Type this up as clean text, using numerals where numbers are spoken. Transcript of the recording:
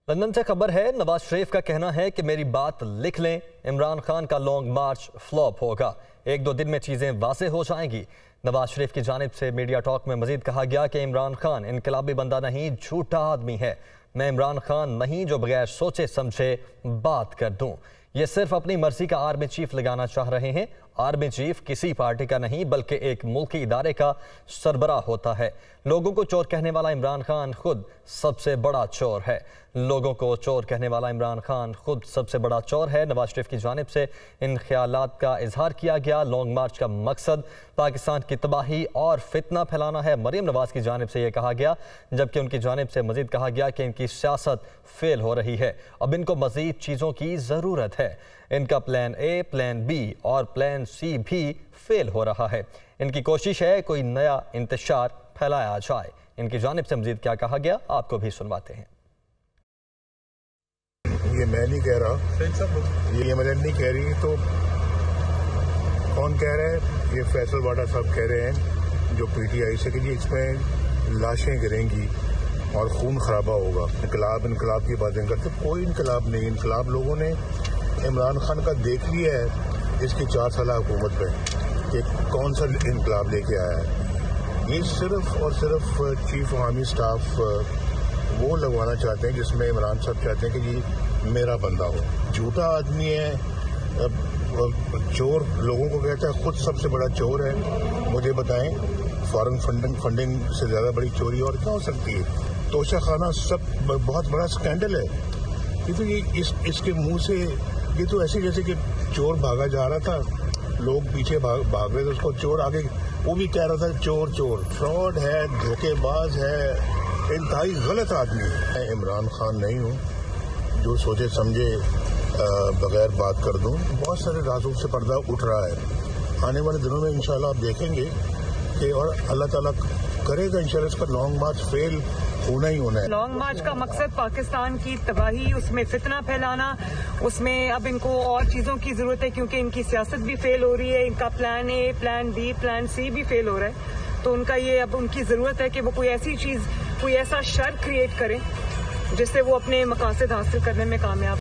London سے خبر ہے، نواز شریف کا کہنا ہے کہ میری بات لکھ لیں، عمران خان کا لانگ مارچ فلاپ ہوگا، 1-2 دن میں چیزیں واضح ہو جائیں گی۔ نواز شریف کی جانب سے میڈیا ٹاک میں مزید کہا گیا کہ عمران خان انقلابی بندہ نہیں، جھوٹا آدمی ہے۔ میں عمران خان نہیں جو بغیر سوچے سمجھے بات کر دوں۔ یہ صرف اپنی مرضی کا آرمی چیف لگانا چاہ رہے ہیں۔ آرمی چیف کسی پارٹی کا نہیں بلکہ ایک ملکی ادارے کا سربراہ ہوتا ہے۔ لوگوں کو چور کہنے والا عمران خان خود سب سے بڑا چور ہے۔ لوگوں کو چور کہنے والا عمران خان خود سب سے بڑا چور ہے۔ نواز شریف کی جانب سے ان خیالات کا اظہار کیا گیا۔ لانگ مارچ کا مقصد پاکستان کی تباہی اور فتنہ پھیلانا ہے، مریم نواز کی جانب سے یہ کہا گیا، جبکہ ان کی جانب سے مزید کہا گیا کہ ان کی سیاست فیل ہو رہی ہے، اب ان کو مزید چیزوں کی ضرورت ہے۔ ان کا پلان اے، پلان بی اور پلان سی بھی فیل ہو رہا ہے۔ ان کی کوشش ہے کوئی نیا انتشار پھیلایا جائے۔ ان کی جانب سے مزید کیا کہا گیا آپ کو بھی سنواتے ہیں۔ یہ میں نہیں کہہ رہا، یہ MLN نہیں کہہ رہی، تو کون کہہ رہا ہے؟ یہ فیصل واڈا صاحب کہہ رہے ہیں جو PTI سے کہ جی اس میں لاشیں گریں گی اور خون خرابہ ہوگا، انقلاب کی باتیں کرتے۔ کوئی انقلاب نہیں، انقلاب لوگوں نے عمران خان کا دیکھ لیا ہے اس کی 4 سالہ حکومت میں کہ کون سا انقلاب لے کے آیا ہے۔ یہ صرف اور صرف چیف آرمی سٹاف وہ لگوانا چاہتے ہیں جس میں عمران صاحب چاہتے ہیں کہ جی میرا بندہ ہو۔ جھوٹا آدمی ہے، چور لوگوں کو کہتا ہے، خود سب سے بڑا چور ہے۔ مجھے بتائیں فارن فنڈنگ سے زیادہ بڑی چوری اور کیا ہو سکتی ہے؟ توشہ خانہ سب بہت بڑا سکینڈل ہے۔ یہ تو اس کے منہ سے یہ تو ایسے جیسے کہ چور بھاگا جا رہا تھا، لوگ پیچھے بھاگ رہے تھے، اس کو چور آگے وہ بھی کہہ رہا تھا چور چور۔ فراڈ ہے، دھوکے باز ہے، انتہائی غلط آدمی ہے۔ میں عمران خان نہیں ہوں جو سوچے سمجھے بغیر بات کر دوں۔ بہت سارے رازوں سے پردہ اٹھ رہا ہے، آنے والے دنوں میں انشاءاللہ آپ دیکھیں گے کہ اور اللہ تعالیٰ کرے گا انشاءاللہ اس کا لانگ مارچ فیل ہونا ہی ہونا ہے۔ لانگ مارچ کا مقصد پاکستان کی تباہی، اس میں فتنہ پھیلانا، اس میں اب ان کو اور چیزوں کی ضرورت ہے کیونکہ ان کی سیاست بھی فیل ہو رہی ہے، ان کا plan a, plan be, plan سی بھی فیل ہو رہا ہے، تو ان کا یہ اب ان کی ضرورت ہے کہ وہ کوئی ایسی چیز، کوئی ایسا شر کریٹ کریں جس سے وہ اپنے مقاصد حاصل کرنے میں کامیاب